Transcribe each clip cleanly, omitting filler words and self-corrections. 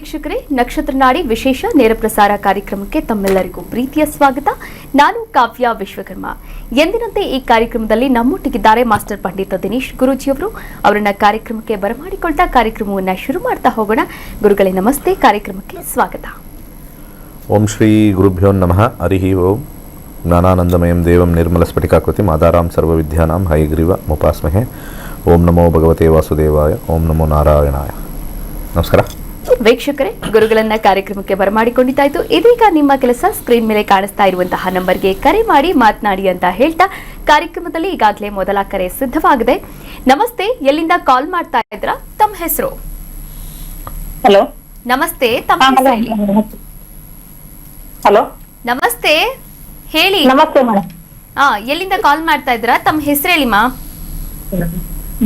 ವೀಕ್ಷಕರೇ, ನಕ್ಷತ್ರ ನಾಡಿ ವಿಶೇಷ ನೇರ ಪ್ರಸಾರ ಕಾರ್ಯಕ್ರಮಕ್ಕೆ ತಮ್ಮೆಲ್ಲರಿಗೂ ಪ್ರೀತಿಯ ಸ್ವಾಗತ. ನಾನು ಕಾವ್ಯ ವಿಶ್ವಕರ್ಮ. ಎಂದಿನಂತೆ ಈ ಕಾರ್ಯಕ್ರಮದಲ್ಲಿ ನಮ್ಮೊಟ್ಟಿಗಿದ್ದಾರೆ ಮಾಸ್ಟರ್ ಪಂಡಿತ ದಿನೇಶ್ ಗುರೂಜಿಯವರು. ಅವರನ್ನ ಕಾರ್ಯಕ್ರಮಕ್ಕೆ ಬರಮಾಡಿಕೊಳ್ತಾ ಕಾರ್ಯಕ್ರಮವನ್ನು ಶುರು ಮಾಡ್ತಾ ಹೋಗೋಣ. ಗುರುಗಳೇ ನಮಸ್ತೆ, ಕಾರ್ಯಕ್ರಮಕ್ಕೆ ಸ್ವಾಗತ. ಓಂ ಶ್ರೀ ಗುರುಭ್ಯೋ ನಮಃ. ಹರಿ ಓಂ. ಜ್ಞಾನಾನಂದಮಯಂ ದೇವಂ ನಿರ್ಮಲ ಸ್ಫಟಿಕಾಕೃತಿ ಮಾದಾರಾಂ ಸರ್ವವಿದ್ಯಾನಾಂ ಹಯಗ್ರೀವ ಮುಪಾಸ್ಮಹೆ. ಓಂ ನಮೋ ಭಗವತೆ ವಾಸುದೇವಾಯ. ಓಂ ನಮೋ ನಾರಾಯಣಾಯ. ನಮಸ್ಕಾರ ವೀಕ್ಷಕರೇ, ಗುರುಗಳನ್ನ ಕಾರ್ಯಕ್ರಮಕ್ಕೆ ಬರಮಾಡಿಕೊಂಡಿದ್ದಾಯ್ತು. ಇದೀಗ ನಿಮ್ಮ ಕೆಲಸ ಸ್ಕ್ರೀನ್ ಮೇಲೆ ಕಾಣಿಸ್ತಾ ಇರುವಂತಹ ನಂಬರ್ಗೆ ಕರೆ ಮಾಡಿ ಮಾತನಾಡಿ ಅಂತ ಹೇಳ್ತಾ ಕಾರ್ಯಕ್ರಮದಲ್ಲಿ ಈಗಾಗಲೇ ಮೊದಲ ಕರೆ ಸಿದ್ಧವಾಗಿದೆ. ನಮಸ್ತೆ, ಎಲ್ಲಿಂದ ಕಾಲ್ ಮಾಡ್ತಾ ಇದ್ರ? ತಮ್ಮ ಹೆಸರು? ಹಲೋ ನಮಸ್ತೆ, ತಮ್ಮ ಹೆಸರು ಹೇಳಿ. ಹಲೋ ನಮಸ್ತೆ, ಹೇಳಿ. ನಮಸ್ತೆ ಮೇಡಮ್. ಎಲ್ಲಿಂದ ಕಾಲ್ ಮಾಡ್ತಾ ಇದ್ರ? ತಮ್ಮ ಹೆಸರು ಹೇಳಿಮ್ಮ.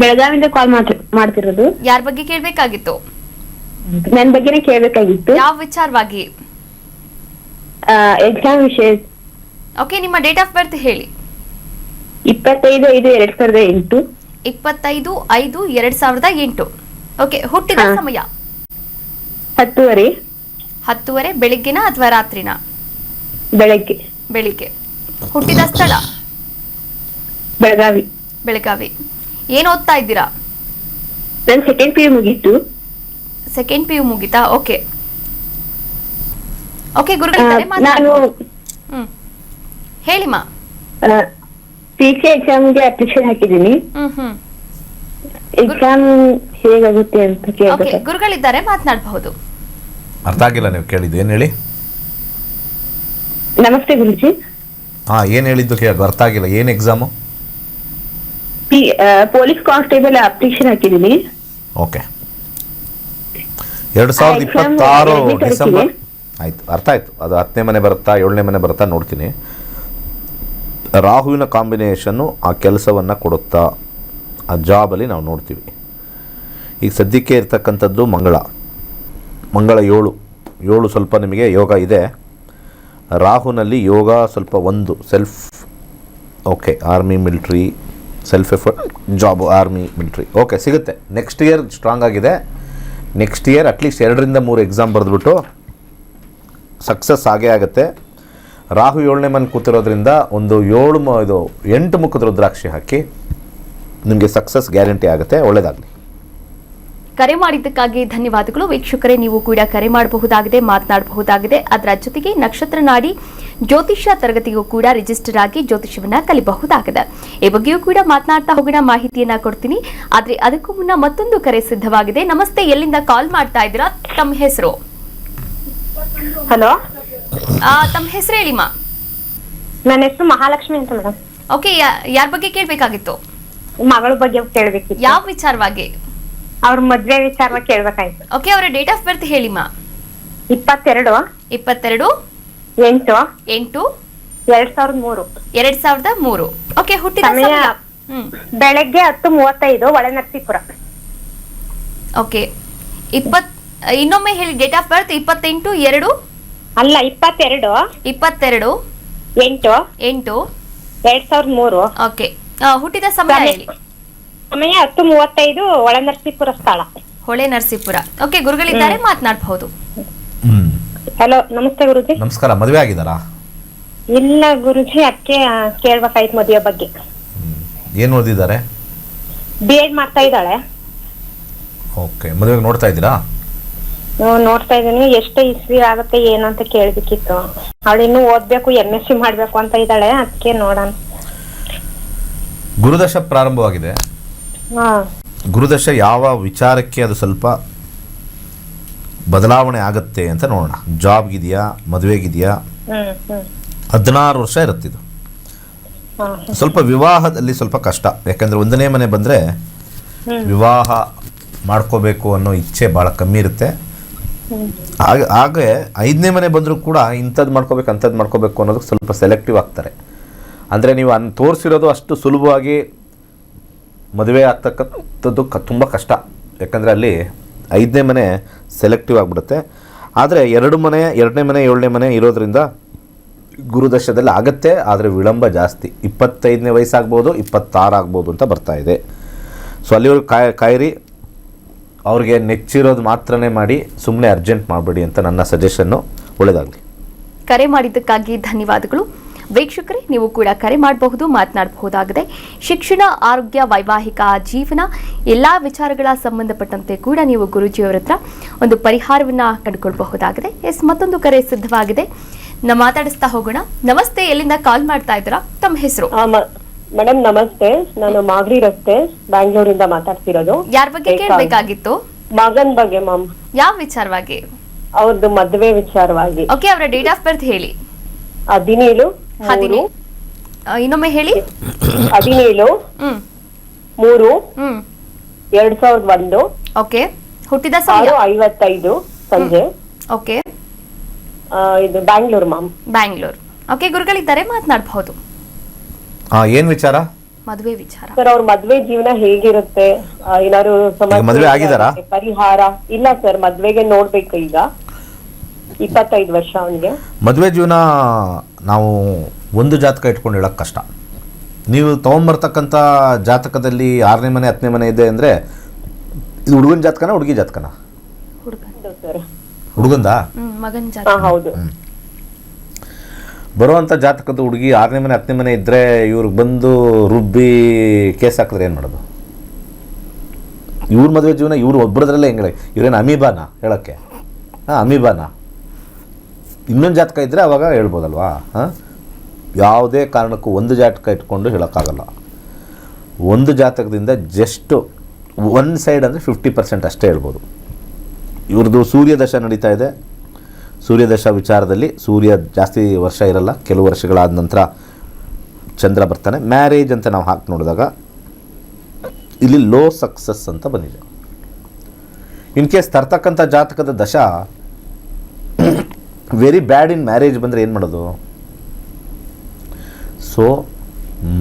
ಬೆಳಗಾವಿಂದ ಕಾಲ್ ಮಾಡ್ತಿರೋದು. ಯಾರ ಬಗ್ಗೆ ಕೇಳ್ಬೇಕಾಗಿತ್ತು? ನನ್ನ ಬಗ್ಗೆನೇ ಕೇಳ್ಬೇಕಾಗಿತ್ತು. ಯಾವ ವಿಚಾರವಾಗಿ? ಎಕ್ಸಾಮ್ ವಿಷಯ. ಓಕೆ, ನಿಮ್ಮ ಡೇಟ್ ಆಫ್ ಬರ್ತ್ ಹೇಳಿ. 25/5/2008. 25/5/2008. ಓಕೆ, ಹುಟ್ಟಿದ ಸಮಯ? 10:30. 10:30 ಬೆಳಿಗ್ಗೆನ ಅಥವಾ ರಾತ್ರಿನ? ಬೆಳಗ್ಗೆ. ಬೆಳಿಗ್ಗೆ. ಹುಟ್ಟಿದ ಸ್ಥಳ? ಬೆಳಗಾವಿ. ಬೆಳಗಾವಿ. ಏನ್ ಓದ್ತಾ ಇದ್ದೀರಾ? ನನ್ನ ಸೆಕೆಂಡ್ PU ಮುಗೀತು. ಸೆಕೆಂಡ್ PU ಮುಗಿತಾ? ಓಕೆ ಓಕೆ, ಗುರುಗಳೇ ನಾನು ಹೇಳಿಮ್ಮ. PC ಎಕ್ಸಾಮ್ಗೆ ಅಪ್ಲಿಕೇಶನ್ ಹಾಕಿದ್ದೀನಿ. ಎಕ್ಸಾಮ್ ಹೇಗಾಗುತ್ತೆ ಅಂತ ಕೇಳ್ಬೇಕು. ಗುರುಗಳಿದ್ದಾರೆ, ಮಾತನಾಡಬಹುದು. ಅರ್ಥ ಆಗಿಲ್ಲ ನೀವು ಕೇಳಿದ್ದು. ಏನು ಹೇಳಿ? ನಮಸ್ತೆ ಗುರುಜಿ. ಏನು ಹೇಳಿದ್ದು ಕೇಳಿ ಅರ್ಥ ಆಗಿಲ್ಲ. ಏನು ಎಕ್ಸಾಮು? ಪೊಲೀಸ್ ಕಾನ್ಸ್ಟೇಬಲ್ ಅಪ್ಲಿಕೇಶನ್ ಹಾಕಿದ್ದೀನಿ. Okay, 2026 December. ಆಯ್ತು, ಅರ್ಥ ಆಯ್ತು. ಅದು 10ನೇ ಮನೆ ಬರುತ್ತಾ 7ನೇ ಮನೆ ಬರುತ್ತಾ ನೋಡ್ತೀನಿ. ರಾಹುವಿನ ಕಾಂಬಿನೇಷನ್ನು ಆ ಕೆಲಸವನ್ನು ಕೊಡುತ್ತಾ, ಆ ಜಾಬಲ್ಲಿ ನಾವು ನೋಡ್ತೀವಿ. ಈಗ ಸದ್ಯಕ್ಕೆ ಇರ್ತಕ್ಕಂಥದ್ದು ಮಂಗಳ 7 ಸ್ವಲ್ಪ ನಿಮಗೆ ಯೋಗ ಇದೆ. ರಾಹುನಲ್ಲಿ ಯೋಗ ಸ್ವಲ್ಪ ಒಂದು self. Okay, army military, self effort job, army military. Okay, ಸಿಗುತ್ತೆ. ನೆಕ್ಸ್ಟ್ ಇಯರ್ ಸ್ಟ್ರಾಂಗ್ ಆಗಿದೆ. ನೆಕ್ಸ್ಟ್ ಇಯರ್ ಅಟ್ಲೀಸ್ಟ್ 2-3 ಎಕ್ಸಾಮ್ ಬರೆದ್ಬಿಟ್ಟು ಸಕ್ಸಸ್ ಆಗೇ ಆಗುತ್ತೆ. ರಾಹು 7ನೇ ಮನೆ ಕೂತಿರೋದ್ರಿಂದ ಒಂದು 8 ಮುಖದ ರುದ್ರಾಕ್ಷಿ ಹಾಕಿ ನಿಮಗೆ ಸಕ್ಸಸ್ ಗ್ಯಾರಂಟಿ ಆಗುತ್ತೆ. ಒಳ್ಳೆಯದಾಗಲಿ. ಕರೆ ಮಾಡಿದ್ದಕ್ಕಾಗಿ ಧನ್ಯವಾದಗಳು. ವೀಕ್ಷಕರೇ, ನೀವು ಕೂಡ ಕರೆ ಮಾಡಬಹುದಾಗಿದೆ, ಮಾತನಾಡಬಹುದಾಗಿದೆ. ಅದರ ಜೊತೆಗೆ ನಕ್ಷತ್ರ ನಾಡಿ ಜ್ಯೋತಿಷ್ಯ ತರಗತಿಗೂ ಕೂಡ ರಿಜಿಸ್ಟರ್ ಆಗಿ ಜ್ಯೋತಿಷ್ಯವನ್ನ ಕಲಿಬಹುದಾಗಿದೆ. ಈ ಬಗ್ಗೆಯೂ ಕೂಡ ಮಾತನಾಡ್ತಾ ಹೋಗೋಣ, ಮಾಹಿತಿಯನ್ನ ಕೊಡ್ತೀನಿ. ಆದ್ರೆ ಅದಕ್ಕೂ ಮುನ್ನ ಮತ್ತೊಂದು ಕರೆ ಸಿದ್ಧವಾಗಿದೆ. ನಮಸ್ತೆ, ಎಲ್ಲಿಂದ ಕಾಲ್ ಮಾಡ್ತಾ ಇದ್ದೀರಾ? ತಮ್ಮ ಹೆಸರು? ಹಲೋ, ತಮ್ಮ ಹೆಸರು ಹೇಳಿಮ್ಮ. ನನ್ನ ಹೆಸರು ಮಹಾಲಕ್ಷ್ಮಿ ಅಂತ ಮೇಡಮ್. ಓಕೆ, ಯಾರ ಬಗ್ಗೆ ಕೇಳ್ಬೇಕಾಗಿತ್ತು? ಮಗಳ ಬಗ್ಗೆ ಕೇಳ್ಬೇಕಿತ್ತು. ಯಾವ ವಿಚಾರವಾಗಿ? ಅವ್ರ ಮದ್ವೆ ವಿಚಾರವಾಗಿ ಕೇಳ್ಬೇಕಾಯ್ತು. ಓಕೆ, ಅವರ ಡೇಟ್ ಆಫ್ ಬರ್ತ್ ಹೇಳಿಮ್ಮ. 22/8/2003. 2003. ಓಕೆ, ಹುಟ್ಟಿದ ಸಮಯ? ಬೆಳಗ್ಗೆ 10:35 ಒಳನರಸೀಪುರ. ಓಕೆ, ಇನ್ನೊಮ್ಮೆ ಹೇಳಿ ಡೇಟ್ ಆಫ್ ಬರ್ತ್. 28/2 ಅಲ್ಲ, 22/8/2003. ಓಕೆ, ಹುಟ್ಟಿದ ಸಮಯ ಹೇಳಿ. ಸಮಯ 10:35 ಒಳನರಸೀಪುರ ಸ್ಥಳ. ಹೊಳೆ ನರಸೀಪುರ. ಓಕೆ, ಗುರುಗಳಿದ್ದಾರೆ, ಮಾತನಾಡಬಹುದು. ಹಲೋ, ನಮಸ್ತೆ ಗುರುಜಿ. ನಮಸ್ಕಾರ. ಮದುವೆ ಆಗಿದ್ದಾರಾ? ಇಲ್ಲ ಗುರುಜಿ, ಅದಕ್ಕೆ ಕೇಳ್ಬೇಕಾಯ್ತು ಮದುವೆ ಬಗ್ಗೆ. ಏನು ಓದಿದ್ದಾರೆ? B.Ed ಮಾಡ್ತಾ ಇದ್ದಾಳೆ. ಓಕೆ, ಮದುವೆಗೆ ನೋಡ್ತಾ ಇದ್ದೀರಾ? ನೋಡ್ತಾ ಇದ್ದೀನಿ. ಎಷ್ಟು ಇಸ್ವಿ ಆಗುತ್ತೆ ಏನು ಅಂತ ಕೇಳ್ಬೇಕಿತ್ತು. ಅವಳು ಇನ್ನು ಓದ್ಬೇಕು, MSc ಮಾಡ್ಬೇಕು ಅಂತ ಇದ್ದಾಳೆ. ಅದಕ್ಕೆ ನೋಡೋಣ. ಗುರುದಶ ಪ್ರಾರಂಭವಾಗಿದೆ. ಗುರುದಶ ಯಾವ ವಿಚಾರಕ್ಕೆ ಅದು ಸ್ವಲ್ಪ ಬದಲಾವಣೆ ಆಗುತ್ತೆ ಅಂತ ನೋಡೋಣ. ಜಾಬ್ಗಿದೆಯಾ, ಮದುವೆಗಿದೆಯಾ? 16 ವರ್ಷ ಇರುತ್ತಿದ್ದು. ಸ್ವಲ್ಪ ವಿವಾಹದಲ್ಲಿ ಸ್ವಲ್ಪ ಕಷ್ಟ. ಯಾಕಂದರೆ 1ನೇ ಮನೆ ಬಂದರೆ ವಿವಾಹ ಮಾಡ್ಕೋಬೇಕು ಅನ್ನೋ ಇಚ್ಛೆ ಭಾಳ ಕಮ್ಮಿ ಇರುತ್ತೆ. ಹಾಗೆ 5ನೇ ಮನೆ ಬಂದರೂ ಕೂಡ ಇಂಥದ್ದು ಮಾಡ್ಕೋಬೇಕು ಅಂಥದ್ದು ಮಾಡ್ಕೋಬೇಕು ಅನ್ನೋದಕ್ಕೆ ಸ್ವಲ್ಪ ಸೆಲೆಕ್ಟಿವ್ ಆಗ್ತಾರೆ. ಅಂದರೆ ನೀವು ತೋರಿಸಿರೋದು ಅಷ್ಟು ಸುಲಭವಾಗಿ ಮದುವೆ ಆಗ್ತಕ್ಕಂಥದ್ದು ತುಂಬ ಕಷ್ಟ. ಯಾಕಂದರೆ ಅಲ್ಲಿ 5ನೇ ಮನೆ ಸೆಲೆಕ್ಟಿವ್ ಆಗಿಬಿಡುತ್ತೆ. ಆದರೆ 2ನೇ ಮನೆ 7ನೇ ಮನೆ ಇರೋದ್ರಿಂದ ಗುರುದಶದಲ್ಲಿ ಆಗುತ್ತೆ. ಆದರೆ ವಿಳಂಬ ಜಾಸ್ತಿ. 25ನೇ ವಯಸ್ಸಾಗ್ಬೋದು, 26 ಆಗ್ಬೋದು ಅಂತ ಬರ್ತಾ ಇದೆ. ಸೊ ಅಲ್ಲಿವರೆಗೂ ಕಾಯಿರಿ. ಅವ್ರಿಗೆ ನೆಚ್ಚಿರೋದು ಮಾತ್ರನೇ ಮಾಡಿ, ಸುಮ್ಮನೆ ಅರ್ಜೆಂಟ್ ಮಾಡಬೇಡಿ ಅಂತ ನನ್ನ ಸಜೆಷನ್ನು. ಒಳ್ಳೆಯದಾಗಲಿ. ಕರೆ ಮಾಡಿದ್ದಕ್ಕಾಗಿ ಧನ್ಯವಾದಗಳು. ವೀಕ್ಷಕರೇ, ನೀವು ಕೂಡ ಕರೆ ಮಾಡಬಹುದು, ಮಾತನಾಡಬಹುದಾಗಿದೆ. ಶಿಕ್ಷಣ, ಆರೋಗ್ಯ, ವೈವಾಹಿಕ ಜೀವನ ಎಲ್ಲಾ ವಿಚಾರಗಳ ಸಂಬಂಧಪಟ್ಟಂತೆ ಕೂಡ ನೀವು ಗುರೂಜಿಯವರ ಹತ್ರ ಒಂದು ಪರಿಹಾರವನ್ನ ಕಂಡುಕೊಳ್ಬಹುದಾಗಿದೆ. ಮತ್ತೊಂದು ಕರೆ ಸಿದ್ಧವಾಗಿದೆ, ನಾವು ಮಾತಾಡಿಸ್ತಾ ಹೋಗೋಣ. ನಮಸ್ತೆ, ಎಲ್ಲಿಂದ ಕಾಲ್ ಮಾಡ್ತಾ ಇದ್ದೀರಾ? ತಮ್ಮ ಹೆಸರು? ಮೇಡಮ್ ನಮಸ್ತೆ, ನಾನು ಮಾಗಡಿ ರಸ್ತೆ ಬ್ಯಾಂಗ್ಳೂರಿಂದ ಮಾತಾಡ್ತಿರೋದು. ಯಾರ ಬಗ್ಗೆ ಕೇಳಬೇಕಾಗಿತ್ತು? ಮಗನ್ ಬಗ್ಗೆ ಮ್ಯಾಮ್. ಯಾವ ವಿಚಾರವಾಗಿ? ಅವ್ರದ್ದು ಮದ್ವೆ ವಿಚಾರವಾಗಿ. ಓಕೆ, ಅವರ ಡೇಟ್ ಆಫ್ ಬರ್ತ್ ಹೇಳಿ. 17 ಇನ್ನೊಮ್ಮೆ ಹೇಳಿ. 17 3 2001. ಓಕೆ, ಹುಟ್ಟಿದ ಸಮಯ? 6:55 ಸಂಜೆ. ಓಕೆ, ಇದು ಬ್ಯಾಂಗ್ಳೂರ್ ಮ್ಯಾಮ್. ಬ್ಯಾಂಗ್ಳೂರ್. ಓಕೆ, ಗುರುಗಳಿದ್ದಾರೆ, ಮಾತನಾಡಬಹುದು. ಏನು ವಿಚಾರ? ಮದುವೆ ವಿಚಾರ. ಸರ್, ಅವ್ರ ಮದ್ವೆ ಜೀವನ ಹೇಗಿರುತ್ತೆ? ಏನಾದ್ರು ಮದ್ವೆ ಆಗಿದಾರಾ? ಪರಿಹಾರ? ಇಲ್ಲ ಸರ್, ಮದ್ವೆಗೆ ನೋಡ್ಬೇಕು. ಈಗ 25 ವರ್ಷ ಅವನಿಗೆ. ಮದುವೆ ಜೀವನ ನಾವು ಒಂದು ಜಾತಕ ಇಟ್ಕೊಂಡು ಹೇಳೋಕ್ಕೆ ಕಷ್ಟ. ನೀವು ತೊಗೊಂಬರ್ತಕ್ಕಂಥ ಜಾತಕದಲ್ಲಿ 6ನೇ ಮನೆ 10ನೇ ಮನೆ ಇದೆ ಅಂದರೆ ಇದು ಹುಡುಗನ ಜಾತಕನ ಹುಡುಗಿ ಜಾತಕನ? ಸರ್, ಹುಡುಗಂದ ಮಗನ್ ಜಾತಕ. ಹೌದು. ಬರುವಂಥ ಜಾತಕದ ಹುಡುಗಿ 6ನೇ ಮನೆ 10ನೇ ಮನೆ ಇದ್ದರೆ ಇವ್ರಿಗೆ ಬಂದು ರುಬ್ಬಿ ಕೇಸ್ ಹಾಕಿದ್ರೆ ಏನು ಮಾಡೋದು? ಇವ್ರ ಮದುವೆ ಜೀವನ ಇವ್ರು ಒಬ್ಬರದ್ರಲ್ಲೇ ಹೆಂಗೆ? ಇವ್ರೇನು ಅಮೀಬಾನ ಹೇಳೋಕ್ಕೆ? ಅಮೀಬಾನ? ಇನ್ನೊಂದು ಜಾತಕ ಇದ್ದರೆ ಅವಾಗ ಹೇಳ್ಬೋದಲ್ವಾ? ಯಾವುದೇ ಕಾರಣಕ್ಕೂ ಒಂದು ಜಾತಕ ಇಟ್ಕೊಂಡು ಹೇಳೋಕ್ಕಾಗಲ್ಲ. ಒಂದು ಜಾತಕದಿಂದ ಜಸ್ಟ್ ಒನ್ ಸೈಡ್ ಅಂದರೆ 50% ಅಷ್ಟೇ ಹೇಳ್ಬೋದು. ಇವ್ರದ್ದು ಸೂರ್ಯದಶ ನಡೀತಾ ಇದೆ. ಸೂರ್ಯದಶ ವಿಚಾರದಲ್ಲಿ ಸೂರ್ಯ ಜಾಸ್ತಿ ವರ್ಷ ಇರಲ್ಲ, ಕೆಲವು ವರ್ಷಗಳಾದ ನಂತರ ಚಂದ್ರ ಬರ್ತಾನೆ. ಮ್ಯಾರೇಜ್ ಅಂತ ನಾವು ಹಾಕಿ ನೋಡಿದಾಗ ಇಲ್ಲಿ ಲೋ ಸಕ್ಸಸ್ ಅಂತ ಬಂದಿದೆ. ಇನ್ ಕೇಸ್ ತರ್ತಕ್ಕಂಥ ಜಾತಕದ ದಶ ವೆರಿ ಬ್ಯಾಡ್ ಇನ್ ಮ್ಯಾರೇಜ್ ಬಂದರೆ ಏನು ಮಾಡೋದು? ಸೊ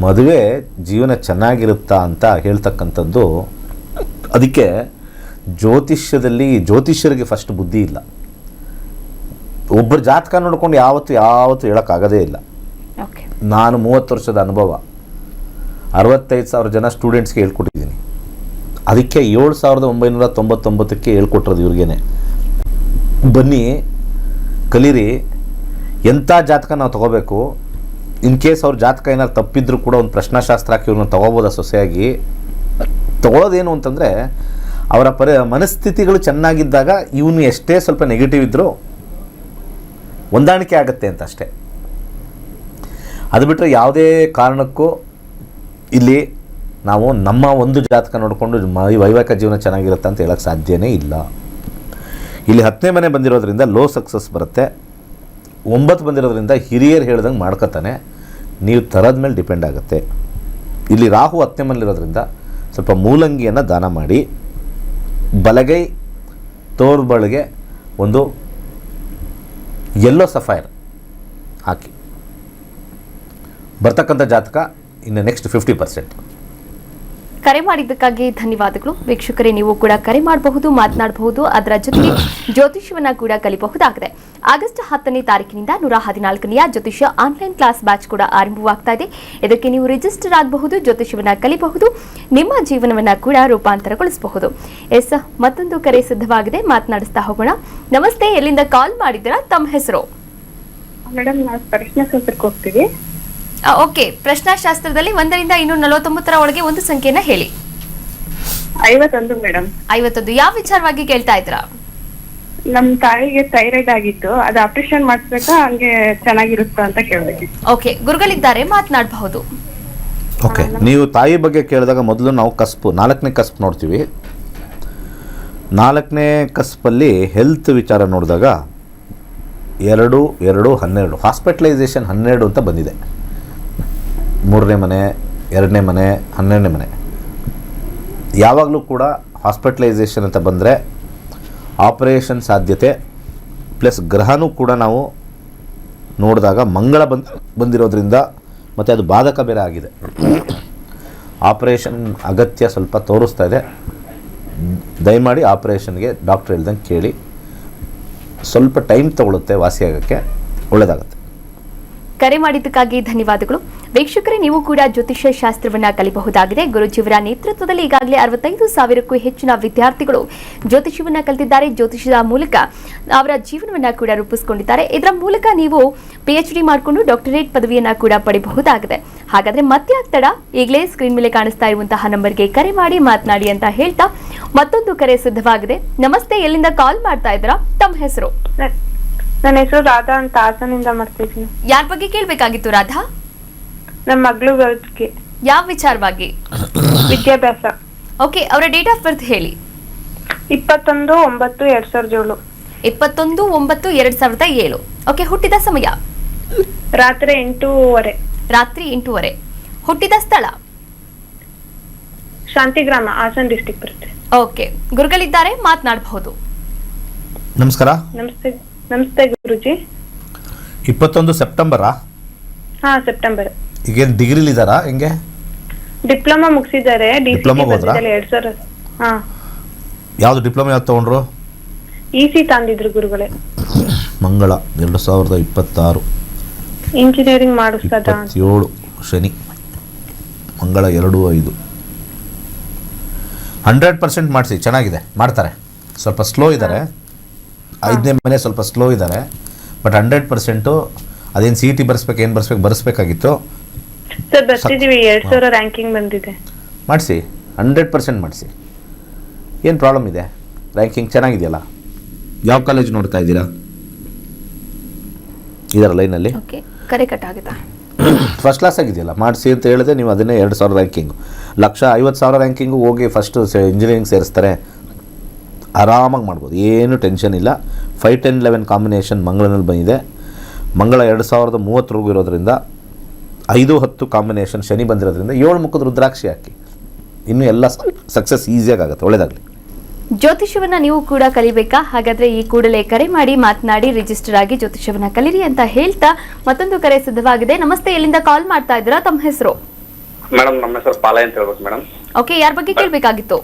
ಮದುವೆ ಜೀವನ ಚೆನ್ನಾಗಿರುತ್ತಾ ಅಂತ ಹೇಳ್ತಕ್ಕಂಥದ್ದು, ಅದಕ್ಕೆ ಜ್ಯೋತಿಷ್ಯರಿಗೆ ಫಸ್ಟ್ ಬುದ್ಧಿ ಇಲ್ಲ. ಒಬ್ಬರ ಜಾತಕ ನೋಡ್ಕೊಂಡು ಯಾವತ್ತು ಹೇಳೋಕ್ಕಾಗೋದೇ ಇಲ್ಲ. ನಾನು 30 ವರ್ಷದ ಅನುಭವ, 65,000 ಜನ ಸ್ಟೂಡೆಂಟ್ಸ್ಗೆ ಹೇಳ್ಕೊಟ್ಟಿದ್ದೀನಿ. ಅದಕ್ಕೆ 7,999ಕ್ಕೆ ಹೇಳ್ಕೊಟ್ಟಿರೋದು ಇವ್ರಿಗೇನೆ. ಬನ್ನಿ ಕಲೀರಿ, ಎಂಥ ಜಾತಕ ನಾವು ತೊಗೋಬೇಕು. ಇನ್ ಕೇಸ್ ಅವ್ರ ಜಾತಕ ಏನಾದ್ರು ತಪ್ಪಿದ್ರು ಕೂಡ ಒಂದು ಪ್ರಶ್ನಾಶಾಸ್ತ್ರ ಹಾಕಿ ಇವ್ರನ್ನ ತೊಗೋಬೋದ ಸೊಸೆಯಾಗಿ. ತೊಗೊಳೋದೇನು ಅಂತಂದರೆ ಅವರ ಮನಸ್ಥಿತಿಗಳು ಚೆನ್ನಾಗಿದ್ದಾಗ ಇವನು ಎಷ್ಟೇ ಸ್ವಲ್ಪ ನೆಗೆಟಿವ್ ಇದ್ದರೂ ಹೊಂದಾಣಿಕೆ ಆಗುತ್ತೆ ಅಂತ ಅಷ್ಟೇ. ಅದು ಬಿಟ್ಟರೆ ಯಾವುದೇ ಕಾರಣಕ್ಕೂ ಇಲ್ಲಿ ನಾವು ನಮ್ಮ ಒಂದು ಜಾತಕ ನೋಡಿಕೊಂಡು ವೈವಾಹಿಕ ಜೀವನ ಚೆನ್ನಾಗಿರುತ್ತೆ ಅಂತ ಹೇಳೋಕ್ಕೆ ಸಾಧ್ಯನೇ ಇಲ್ಲ. ಇಲ್ಲಿ 10ನೇ ಮನೆ ಬಂದಿರೋದ್ರಿಂದ ಲೋ ಸಕ್ಸಸ್ ಬರುತ್ತೆ. 9 ಬಂದಿರೋದ್ರಿಂದ ಹಿರಿಯರು ಹೇಳ್ದಂಗೆ ಮಾಡ್ಕೊತಾನೆ. ನೀವು ಥರದ ಮೇಲೆ ಡಿಪೆಂಡ್ ಆಗುತ್ತೆ. ಇಲ್ಲಿ ರಾಹು 10ನೇ ಮನೆಯಲ್ಲಿರೋದ್ರಿಂದ ಸ್ವಲ್ಪ ಮೂಲಂಗಿಯನ್ನು ದಾನ ಮಾಡಿ, ಬಲಗೈ ತೋರ್ಬಳಿಗೆ ಒಂದು ಯೆಲ್ಲೋ ಸಫೈರ್ ಹಾಕಿ. ಬರ್ತಕ್ಕಂಥ ಜಾತಕ ಇನ್ನು ನೆಕ್ಸ್ಟ್ 50%. ಕರೆ ಮಾಡಿದ್ದಕ್ಕಾಗಿ ಧನ್ಯವಾದಗಳು. ವೀಕ್ಷಕರೇ, ನೀವು ಕೂಡ ಕರೆ ಮಾಡಬಹುದು, ಮಾತನಾಡಬಹುದು. ಅದರ ಜೊತೆಗೆ ಜ್ಯೋತಿಷ್ಯವನ್ನ ಕೂಡ ಕಲಿಯಬಹುದಾಗಿದೆ. ಆಗಸ್ಟ್ 10ನೇ ತಾರೀಕಿನಿಂದ 114ನೇ ಜ್ಯೋತಿಷ್ಯ ಆನ್ಲೈನ್ ಕ್ಲಾಸ್ ಬ್ಯಾಚ್ ಕೂಡ ಆರಂಭವಾಗ್ತಾ ಇದೆ. ಇದಕ್ಕೆ ನೀವು ರಿಜಿಸ್ಟರ್ ಆಗಬಹುದು, ಜ್ಯೋತಿಷ್ಯವನ್ನ ಕಲಿಯಬಹುದು, ನಿಮ್ಮ ಜೀವನವನ್ನ ಕೂಡ ರೂಪಾಂತರಗೊಳಿಸಬಹುದು. ಮತ್ತೊಂದು ಕರೆ ಸಿದ್ಧವಾಗಿದೆ, ಮಾತನಾಡಿಸ್ತಾ ಹೋಗೋಣ. ನಮಸ್ತೆ, ಎಲ್ಲಿಂದ ಕಾಲ್ ಮಾಡಿದ್ದೀರಾ? ತಮ್ಮ ಹೆಸರು? ಮೇಡಮ್, ನಾವು ಪ್ರಶ್ನಾಶಾಸ್ತ್ರಕ್ಕೆ ಹೋಗ್ತೀವಿ. ಓಕೆ, ಪ್ರಶ್ನಾಶಾಸ್ತ್ರದಲ್ಲಿ 1ರಿಂದ 249 ಒಳಗೆ ಒಂದು ಸಂಖ್ಯೆನ ಹೇಳಿ. 51 ಮೇಡಮ್. 51. ಯಾವ ವಿಚಾರವಾಗಿ ಕೇಳ್ತಾ ಇದ್ದೀರಾ? ನಮ್ ತಾಯಿಗೆ ಥೈರಾಯ್ಡ್ ಆಗಿತ್ತು, ಅದು ಆಪರೇಷನ್ ಮಾಡಿಸ್ಬೇಕಾ ಹಂಗೆ ಚೆನ್ನಾಗಿರುತ್ತಾ ಅಂತ ಕೇಳಬೇಕು. ಓಕೆ, ಗುರುಗಳಿದ್ದಾರೆ, ಮಾತನಾಡಬಹುದು. ಓಕೆ, ನೀವು ತಾಯಿ ಬಗ್ಗೆ ಕೇಳಿದಾಗ ಮೊದಲು ನಾವು ಕಸ್ಪು 4ನೇ ಕಸ್ಪ್ ನೋಡ್ತೀವಿ. 4ನೇ ಕಸ್ಪಲ್ಲಿ ಹೆಲ್ತ್ ವಿಚಾರ ನೋಡಿದಾಗ 2-2-12 ಹಾಸ್ಪಿಟಲೈಸೇಷನ್ 12 ಅಂತ ಬಂದಿದೆ. 3ನೇ ಮನೆ, 2ನೇ ಮನೆ, 12ನೇ ಮನೆ. ಯಾವಾಗಲೂ ಕೂಡ ಹಾಸ್ಪಿಟಲೈಸೇಷನ್ ಅಂತ ಬಂದರೆ ಆಪರೇಷನ್ ಸಾಧ್ಯತೆ ಪ್ಲಸ್ ಗ್ರಹನೂ ಕೂಡ ನಾವು ನೋಡಿದಾಗ ಮಂಗಳ ಬಂದಿರೋದ್ರಿಂದ ಮತ್ತು ಅದು ಬಾಧಕ ಬೇರೆ ಆಗಿದೆ. ಆಪರೇಷನ್ ಅಗತ್ಯ ಸ್ವಲ್ಪ ತೋರಿಸ್ತಾ ಇದೆ. ದಯಮಾಡಿ ಆಪರೇಷನ್ಗೆ ಡಾಕ್ಟ್ರ್ ಹೇಳ್ದಂಗೆ ಕೇಳಿ. ಸ್ವಲ್ಪ ಟೈಮ್ ತೊಗೊಳುತ್ತೆ ವಾಸಿಯಾಗೋಕ್ಕೆ, ಒಳ್ಳೆಯದಾಗುತ್ತೆ. ಕರೆ ಮಾಡಿದ್ದಕ್ಕಾಗಿ ಧನ್ಯವಾದಗಳು. ವೀಕ್ಷಕರೇ, ನೀವು ಕೂಡ ಜ್ಯೋತಿಷ್ಯ ಶಾಸ್ತ್ರವನ್ನ ಕಲಿಯಬಹುದಾಗಿದೆ. ಗುರುಜಿಯವರ ನೇತೃತ್ವದಲ್ಲಿ ಈಗಾಗಲೇ 65,000ಕ್ಕೂ ಹೆಚ್ಚಿನ ವಿದ್ಯಾರ್ಥಿಗಳು ಜ್ಯೋತಿಷ್ಯವನ್ನ ಕಲಿತಿದ್ದಾರೆ. ಜ್ಯೋತಿಷ್ಯದ ಮೂಲಕ ಅವರ ಜೀವನವನ್ನ ಕೂಡ ರೂಪಿಸಿಕೊಂಡಿದ್ದಾರೆ. ಇದರ ಮೂಲಕ ನೀವು PhD ಮಾಡಿಕೊಂಡು ಡಾಕ್ಟರೇಟ್ ಪದವಿಯನ್ನ ಕೂಡ ಪಡೆಯಬಹುದಾಗಿದೆ. ಹಾಗಾದ್ರೆ ಮತ್ತೆ ಆಗ್ತಡ, ಈಗಲೇ ಸ್ಕ್ರೀನ್ ಮೇಲೆ ಕಾಣಿಸ್ತಾ ಇರುವಂತಹ ನಂಬರ್ಗೆ ಕರೆ ಮಾಡಿ ಮಾತನಾಡಿ ಅಂತ ಹೇಳ್ತಾ ಮತ್ತೊಂದು ಕರೆ ಸಿದ್ಧವಾಗಿದೆ. ನಮಸ್ತೆ, ಎಲ್ಲಿಂದ ಕಾಲ್ ಮಾಡ್ತಾ ಇದ್ದೀರಾ? ತಮ್ಮ ಹೆಸರು? ನನ್ನ ಹೆಸರು ರಾಧಾ ಅಂತ, ಹಾಸನಿಂದ ಮಾಡ್ತಿದ್ದೀನಿ. ಯಾರ ಬಗ್ಗೆ ಕೇಳಬೇಕಾಗಿತ್ತು ರಾಧಾ? ನಮ್ಮ ಮಗಳು ಬಗ್ಗೆ. ಯಾವ ವಿಚಾರವಾಗಿ? ವಿದ್ಯಾಭ್ಯಾಸ. ಓಕೆ, ಅವರ ಡೇಟ್ ಆಫ್ ಬರ್ತ್ ಹೇಳಿ. 21/9/2007. 21/9/2007. ಓಕೆ, ಹುಟ್ಟಿದ ಸಮಯ? ರಾತ್ರಿ 8:30. ರಾತ್ರಿ 8:30. ಹುಟ್ಟಿದ ಸ್ಥಳ? ಶಾಂತಿಗ್ರಾಮ, ಹಾಸನ್ ಡಿಸ್ಟಿಕ್ ಬರುತ್ತೆ. ಓಕೆ, ಗುರುಗಳಿದ್ದಾರೆ, ಮಾತನಾಡಬಹುದು. ನಮಸ್ಕಾರ. ನಮಸ್ತೆ. ನಮಸ್ತೆ ಗುರುಜಿ. 21 ಸೆಪ್ಟೆಂಬರಾ? ಹಾ, ಸೆಪ್ಟೆಂಬರ್. ಈಗೇನು ಡಿಗ್ರಿಲಿದ್ದಾರಾ? ಹೆಂಗೆ? ಡಿಪ್ಲೊಮಾ ಮುಗಿಸಿದ್ದಾರೆ. ಡಿಪ್ಲೊಮಾ ಹೋದ್ರಾ? 2000. ಹಾ. ಯಾವುದು ಡಿಪ್ಲೊಮಾ ಯಾವ್ದು ತೊಗೊಂಡ್ರು? EC ತಂದಿದ್ರು ಗುರುಗಳೇ. ಮಂಗಳ 2026. ಇಂಜಿನಿಯರಿಂಗ್ ಮಾಡಿಸ್ತದ? 27 ಶನಿ. ಮಂಗಳ 2/5. 100% ಮಾಡಿಸಿ, ಚೆನ್ನಾಗಿದೆ, ಮಾಡ್ತಾರೆ. ಸ್ವಲ್ಪ ಸ್ಲೋ ಇದ್ದಾರೆ, 5ನೇ ಮನೆ ಸ್ವಲ್ಪ ಸ್ಲೋ ಇದ್ದಾರೆ. ಬಟ್ 100% ಅದೇನು CET ಬರ್ಸ್ಬೇಕು, ಏನು ಬರ್ಸ್ಬೇಕಾಗಿತ್ತು ಸರ್, ಬರ್ತಿದೀವಿ. 2000 ರ್ಯಾಂಕಿಂಗ್ ಬಂದಿದೆ. ಮಾಡಿಸಿ, 100% ಮಾಡಿಸಿ. ಏನು ಪ್ರಾಬ್ಲಮ್ ಇದೆ? ರ್ಯಾಂಕಿಂಗ್ ಚೆನ್ನಾಗಿದೆಯಲ್ಲ. ಯಾವ ಕಾಲೇಜ್ ನೋಡ್ತಾ ಇದ್ದೀರಾ? ಇದರ ಲೈನಲ್ಲಿ ಓಕೆ, ಕರೆ ಕಟ್ ಆಗುತ್ತಾ? ಫಸ್ಟ್ ಕ್ಲಾಸ್ ಆಗಿದೆಯಲ್ಲ, ಮಾಡಿಸಿ ಅಂತ ಹೇಳಿದೆ ನೀವು. ಅದನ್ನೇ 2,000 ರ್ಯಾಂಕಿಂಗು, 150,000 ರ್ಯಾಂಕಿಂಗು ಹೋಗಿ ಫಸ್ಟು ಇಂಜಿನಿಯರಿಂಗ್ ಸೇರಿಸ್ತಾರೆ. ಆರಾಮಾಗಿ ಮಾಡ್ಬೋದು, ಏನು ಟೆನ್ಷನ್ ಇಲ್ಲ. 5, 10, 11 ಕಾಂಬಿನೇಷನ್ ಮಂಗಳನಲ್ಲಿ ಬಂದಿದೆ. ಮಂಗಳ 2030 ಇರೋದ್ರಿಂದ 5, 10 ಕಾಂಬಿನೇಷನ್ ಶನಿ ಬಂದಿರೋದ್ರಿಂದ 7 ಮುಖದ ರುದ್ರಾಕ್ಷಿ ಹಾಕಿ, ಇನ್ನೂ ಎಲ್ಲ ಸಕ್ಸಸ್ ಈಸಿಯಾಗಿ ಆಗುತ್ತೆ. ಒಳ್ಳೆಯದಾಗಲಿ. ಜ್ಯೋತಿಷ್ಯವನ್ನ ನೀವು ಕೂಡ ಕಲಿಬೇಕಾ? ಹಾಗಾದ್ರೆ ಈ ಕೂಡಲೇ ಕರೆ ಮಾಡಿ ಮಾತನಾಡಿ ರಿಜಿಸ್ಟರ್ ಆಗಿ ಜ್ಯೋತಿಷ್ಯವನ್ನ ಕಲಿರಿ ಅಂತ ಹೇಳ್ತಾ ಮತ್ತೊಂದು ಕರೆ ಸಿದ್ಧವಾಗಿದೆ. ನಮಸ್ತೆ, ಎಲ್ಲಿಂದ ಕಾಲ್ ಮಾಡ್ತಾ ಇದ್ದೀರಾ? ತಮ್ಮ ಹೆಸರು? ಮೇಡಮ್, ನಮ್ಮ ಹೆಸರು ಪಾಲಯ್ಯ ಅಂತ ಹೇಳ್ಬೇಕು ಮೇಡಮ್. ಓಕೆ, ಯಾರ ಬಗ್ಗೆ ಕೇಳಬೇಕಾಗಿತ್ತು?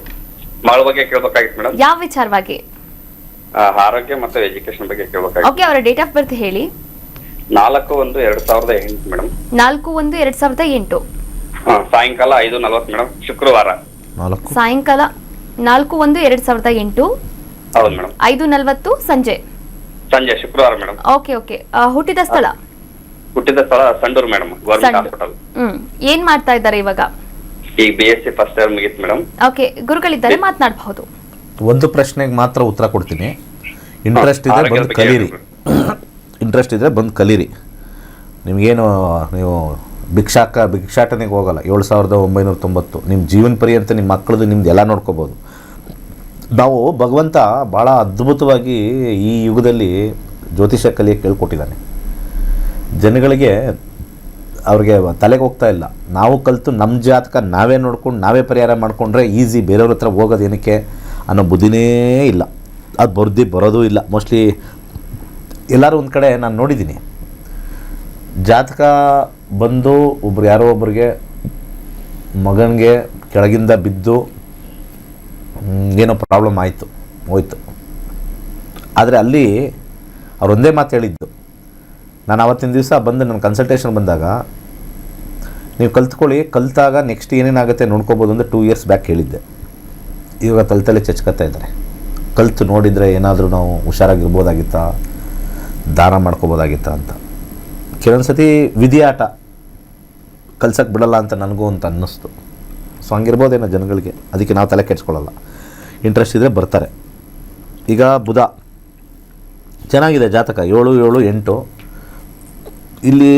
ಮಗಳ ಬಗ್ಗೆ ಕೇಳ್ಬೇಕಾಗಿತ್ತು ಮೇಡಮ್. ಯಾವ ವಿಚಾರವಾಗಿ? ಆರೋಗ್ಯ ಮತ್ತು ಎಜುಕೇಶನ್ ಬಗ್ಗೆ ಕೇಳ್ಬೇಕಾಗಿತ್ತು. ಓಕೆ, ಅವರ ಡೇಟ್ ಆಫ್ ಬರ್ತ್ ಹೇಳಿ. 4/1/2008 ಮೇಡಮ್. 4/1/2008. ಸಾಯಂಕಾಲ 5:40 ಮೇಡಮ್, ಶುಕ್ರವಾರ. ಸಾಯಂಕಾಲ 4/1/2008. ಹೌದು ಮೇಡಮ್. 5:40 ಸಂಜೆ ಶುಕ್ರವಾರ ಮೇಡಮ್. Okay okay. ಹುಟ್ಟಿದ ಸ್ಥಳ? ಹುಟ್ಟಿದ ಸ್ಥಳ ಸಂಡೂರು ಮೇಡಮ್, ಗವರ್ಮೆಂಟ್ ಹಾಸ್ಪಿಟಲ್. ಏನ್ ಮಾಡ್ತಾ ಇದ್ದಾರೆ ಇವಾಗ? ಈಗ BSc ಫಸ್ಟ್ ಇಯರ್ ಮುಗಿತು ಮೇಡಮ್. ಓಕೆ, ಗುರುಗಳಿದ್ದಾರೆ, ಮಾತನಾಡಬಹುದು. ಒಂದು ಪ್ರಶ್ನೆಗೆ ಮಾತ್ರ ಉತ್ತರ ಕೊಡ್ತೀನಿ. ಇಂಟ್ರೆಸ್ಟ್ ಇದ್ರೆ ಬಂದು ಕಲೀರಿ. ಇಂಟ್ರೆಸ್ಟ್ ಇದ್ರೆ ಬಂದು ಕಲೀರಿ. ನಿಮಗೇನು ನೀವು ಭಿಕ್ಷಾಟನೆಗೆ ಹೋಗಲ್ಲ. 7,990 ನಿಮ್ಮ ಜೀವನ ಪರ್ಯಂತ ನಿಮ್ಮ ಮಕ್ಕಳದು ನಿಮ್ದು ಎಲ್ಲ ನೋಡ್ಕೋಬೋದು. ನಾವು ಭಗವಂತ ಭಾಳ ಅದ್ಭುತವಾಗಿ ಈ ಯುಗದಲ್ಲಿ ಜ್ಯೋತಿಷ್ಯ ಕಲಿಯಕ್ಕೆ ಹೇಳ್ಕೊಟ್ಟಿದ್ದಾನೆ. ಜನಗಳಿಗೆ ಅವ್ರಿಗೆ ತಲೆಗೆ ಹೋಗ್ತಾ ಇಲ್ಲ. ನಾವು ಕಲಿತು ನಮ್ಮ ಜಾತಕ ನಾವೇ ನೋಡ್ಕೊಂಡು ನಾವೇ ಪರಿಹಾರ ಮಾಡಿಕೊಂಡ್ರೆ ಈಸಿ. ಬೇರೆಯವ್ರ ಹತ್ರ ಹೋಗೋದು ಏನಕ್ಕೆ ಅನ್ನೋ ಬುದ್ಧಿನೇ ಇಲ್ಲ. ಅದು ಬರೋದೂ ಇಲ್ಲ. ಮೋಸ್ಟ್ಲಿ ಎಲ್ಲರೂ ಒಂದು ಕಡೆ ನಾನು ನೋಡಿದ್ದೀನಿ, ಜಾತಕ ಬಂದು ಯಾರೋ ಒಬ್ರಿಗೆ ಮಗನಿಗೆ ಕೆಳಗಿಂದ ಬಿದ್ದು ಏನೋ ಪ್ರಾಬ್ಲಮ್ ಆಯಿತು, ಹೋಯ್ತು. ಆದರೆ ಅಲ್ಲಿ ಅವ್ರು ಒಂದೇ ಮಾತು ಹೇಳಿದ್ದು. ನಾನು ಆವತ್ತಿನ ದಿವಸ ಬಂದು ನನ್ನ ಕನ್ಸಲ್ಟೇಷನ್ ಬಂದಾಗ, ನೀವು ಕಲಿತಾಗ ನೆಕ್ಸ್ಟ್ ಏನೇನಾಗುತ್ತೆ ನೋಡ್ಕೋಬೋದು ಅಂತ 2 ಇಯರ್ಸ್ ಬ್ಯಾಕ್ ಹೇಳಿದ್ದೆ. ಇವಾಗ ತಲೆ ಚಚ್ಕೊತಾ ಇದ್ದಾರೆ. ಕಲಿತು ನೋಡಿದರೆ ಏನಾದರೂ ನಾವು ಹುಷಾರಾಗಿರ್ಬೋದಾಗಿತ್ತಾ, ದಾನ ಮಾಡ್ಕೋಬೋದಾಗಿತ್ತಾ ಅಂತ. ಕೆಲವೊಂದು ಸತಿ ವಿಧಿ ಆಟ, ಕಲ್ಸಕ್ಕೆ ಬಿಡಲ್ಲ ಅಂತ ನನಗೂ ಅಂತ ಅನ್ನಿಸ್ತು. ಸೊ ಹಂಗಿರ್ಬೋದೇನೋ ಜನಗಳಿಗೆ. ಅದಕ್ಕೆ ನಾವು ತಲೆ ಕೆಡ್ಸ್ಕೊಳ್ಳಲ್ಲ. ಇಂಟ್ರೆಸ್ಟ್ ಇದ್ದರೆ ಬರ್ತಾರೆ. ಈಗ ಬುಧ ಚೆನ್ನಾಗಿದೆ ಜಾತಕ, 7, 7, 8. ಇಲ್ಲಿ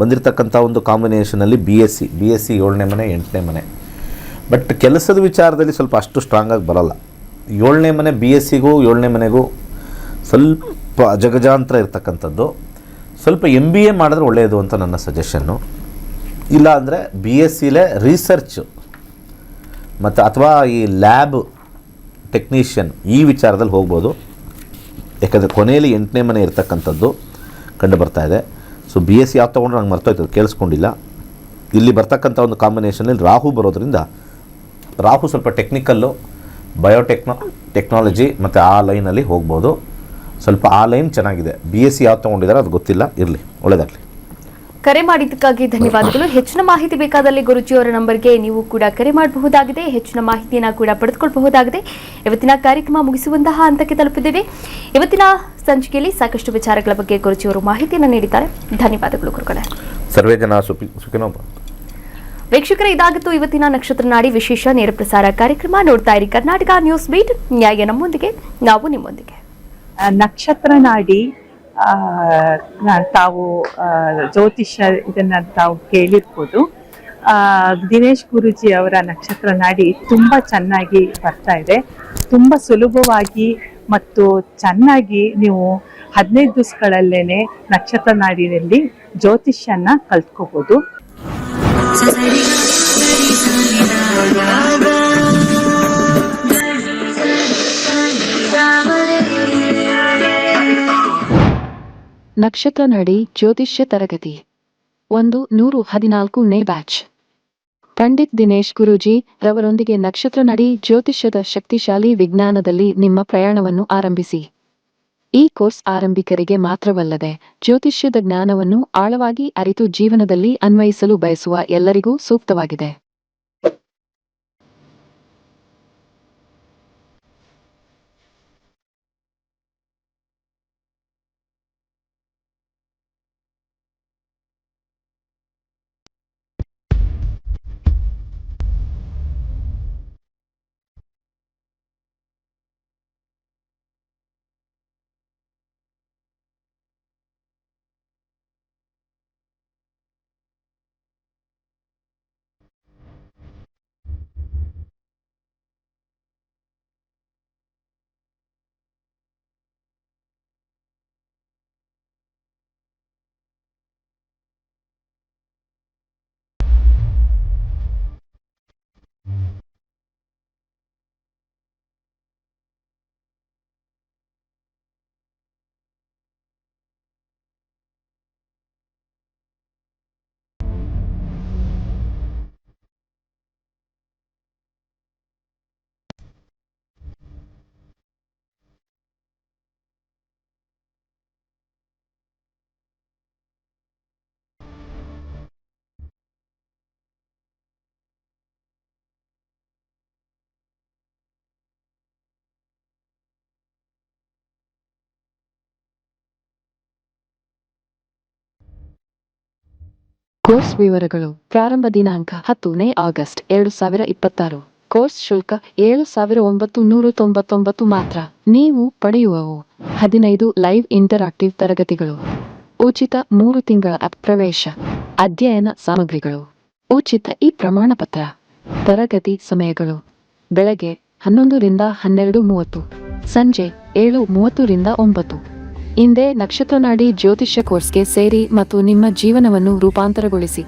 ಬಂದಿರತಕ್ಕಂಥ ಒಂದು ಕಾಂಬಿನೇಷನಲ್ಲಿ BSc 7ನೇ ಮನೆ 8ನೇ ಮನೆ. ಬಟ್ ಕೆಲಸದ ವಿಚಾರದಲ್ಲಿ ಸ್ವಲ್ಪ ಅಷ್ಟು ಸ್ಟ್ರಾಂಗಾಗಿ ಬರೋಲ್ಲ. 7ನೇ ಮನೆ BScಗೂ 7ನೇ ಮನೆಗೂ ಸ್ವಲ್ಪ ಅಜಗಜಾಂತರ ಇರ್ತಕ್ಕಂಥದ್ದು. ಸ್ವಲ್ಪ MBA ಮಾಡಿದ್ರೆ ಒಳ್ಳೆಯದು ಅಂತ ನನ್ನ ಸಜೆಷನ್ನು. ಇಲ್ಲ ಅಂದರೆ BScಲೇ ರಿಸರ್ಚ್ ಮತ್ತು ಅಥವಾ ಈ ಲ್ಯಾಬ್ ಟೆಕ್ನಿಷಿಯನ್ ಈ ವಿಚಾರದಲ್ಲಿ ಹೋಗ್ಬೋದು. ಯಾಕಂದರೆ ಕೊನೆಯಲ್ಲಿ 8ನೇ ಮನೆ ಇರ್ತಕ್ಕಂಥದ್ದು ಕಂಡು ಬರ್ತಾ ಇದೆ. ಸೊ BSc ಯಾವ್ದು ತೊಗೊಂಡ್ರೆ ನಂಗೆ ಮರ್ತೋಯ್ತದೆ, ಕೇಳಿಸ್ಕೊಂಡಿಲ್ಲ. ಇಲ್ಲಿ ಬರ್ತಕ್ಕಂಥ ಒಂದು ಕಾಂಬಿನೇಷನಲ್ಲಿ ರಾಹು ಬರೋದ್ರಿಂದ, ರಾಹು ಸ್ವಲ್ಪ ಟೆಕ್ನಿಕಲ್ಲು, ಟೆಕ್ನಾಲಜಿ ಮತ್ತು ಆ ಲೈನಲ್ಲಿ ಹೋಗ್ಬೋದು. ಸ್ವಲ್ಪ ಆ ಲೈನ್ ಚೆನ್ನಾಗಿದೆ. BSc ಯಾವ್ದು ತೊಗೊಂಡಿದ್ದಾರೆ ಅದು ಗೊತ್ತಿಲ್ಲ, ಇರಲಿ, ಒಳ್ಳೆಯದಾಗಲಿ. ಕರೆ ಮಾಡಿದ್ದಕ್ಕಾಗಿ ಧನ್ಯವಾದಗಳು. ಹೆಚ್ಚಿನ ಮಾಹಿತಿ ಬೇಕಾದಲ್ಲಿ ಗುರುಜಿಯವರ ನಂಬರ್ಗೆ ನೀವು ಕೂಡ ಕರೆ ಮಾಡಬಹುದಾಗಿದೆ. ಹೆಚ್ಚಿನ ಮಾಹಿತಿಯನ್ನು ಕೂಡ ಪಡೆದುಕೊಳ್ಳಬಹುದಾಗಿದೆ. ಇವತ್ತಿನ ಕಾರ್ಯಕ್ರಮ ಮುಗಿಸುವಂತಹ ಹಂತಕ್ಕೆ ತಲುಪಿದ್ದೇವೆ. ಇವತ್ತಿನ ಸಂಚಿಕೆಯಲ್ಲಿ ಸಾಕಷ್ಟು ವಿಚಾರಗಳ ಬಗ್ಗೆ ಗುರುಜಿಯವರು ಮಾಹಿತಿಯನ್ನು ನೀಡಿದ್ದಾರೆ. ಧನ್ಯವಾದಗಳು ಗುರುಗಳೇ. ಸರ್ವೇ ಜನ ಸುಖಿನೋ ಭವಂತು. ವೀಕ್ಷಕರೇ, ಇದಾಗಿತ್ತು ಇವತ್ತಿನ ನಕ್ಷತ್ರ ನಾಡಿ ವಿಶೇಷ ನೇರ ಪ್ರಸಾರ ಕಾರ್ಯಕ್ರಮ. ನೋಡ್ತಾ ಇರಿ ಕರ್ನಾಟಕ ನ್ಯೂಸ್ ಬೀಟ್. ನ್ಯಾಯ ನಮ್ಮೊಂದಿಗೆ, ನಾವು ನಿಮ್ಮೊಂದಿಗೆ. ನಕ್ಷತ್ರ ನಾಡಿ ತಾವು ಜ್ಯೋತಿಷ್ಯ ಇದನ್ನ ತಾವು ಕೇಳಿರ್ಬೋದು. ದಿನೇಶ್ ಗುರೂಜಿ ಅವರ ನಕ್ಷತ್ರ ನಾಡಿ ತುಂಬಾ ಚೆನ್ನಾಗಿ ಬರ್ತಾ ಇದೆ. ತುಂಬಾ ಸುಲಭವಾಗಿ ಮತ್ತು ಚೆನ್ನಾಗಿ ನೀವು 15 ದಿವಸಗಳಲ್ಲೇನೆ ನಕ್ಷತ್ರ ನಾಡಿನಲ್ಲಿ ಜ್ಯೋತಿಷ್ಯನ ಕಲ್ತ್ಕೋಬಹುದು. ನಕ್ಷತ್ರ ನಾಡಿ ಜ್ಯೋತಿಷ್ಯ ತರಗತಿ 114ನೇ ಬ್ಯಾಚ್. ಪಂಡಿತ್ ದಿನೇಶ್ ಗುರೂಜಿ ರವರೊಂದಿಗೆ ನಕ್ಷತ್ರ ನಾಡಿ ಜ್ಯೋತಿಷ್ಯದ ಶಕ್ತಿಶಾಲಿ ವಿಜ್ಞಾನದಲ್ಲಿ ನಿಮ್ಮ ಪ್ರಯಾಣವನ್ನು ಆರಂಭಿಸಿ. ಈ ಕೋರ್ಸ್ ಆರಂಭಿಕರಿಗೆ ಮಾತ್ರವಲ್ಲದೆ ಜ್ಯೋತಿಷ್ಯದ ಜ್ಞಾನವನ್ನು ಆಳವಾಗಿ ಅರಿತು ಜೀವನದಲ್ಲಿ ಅನ್ವಯಿಸಲು ಬಯಸುವ ಎಲ್ಲರಿಗೂ ಸೂಕ್ತವಾಗಿದೆ. ಕೋರ್ಸ್ ವಿವರಗಳು. ಪ್ರಾರಂಭ ದಿನಾಂಕ 10ನೇ ಆಗಸ್ಟ್ 2026. ಕೋರ್ಸ್ ಶುಲ್ಕ 7,999 ಮಾತ್ರ. ನೀವು ಪಡೆಯುವವು 15 ಲೈವ್ ಇಂಟರಾಕ್ಟಿವ್ ತರಗತಿಗಳು, ಉಚಿತ 3 ತಿಂಗಳ ಪ್ರವೇಶ, ಅಧ್ಯಯನ ಸಾಮಗ್ರಿಗಳು, ಉಚಿತ ಪ್ರಮಾಣ ಪತ್ರ. ತರಗತಿ ಸಮಯಗಳು: ಬೆಳಗ್ಗೆ 11 ರಿಂದ 12:30, ಸಂಜೆ 7:30 ರಿಂದ 9. ಇಂದೇ ನಕ್ಷತ್ರ ನಾಡಿ ಜ್ಯೋತಿಷ್ಯ ಕೋರ್ಸ್ಗೆ ಸೇರಿ ಮತ್ತು ನಿಮ್ಮ ಜೀವನವನ್ನು ರೂಪಾಂತರಗೊಳಿಸಿ.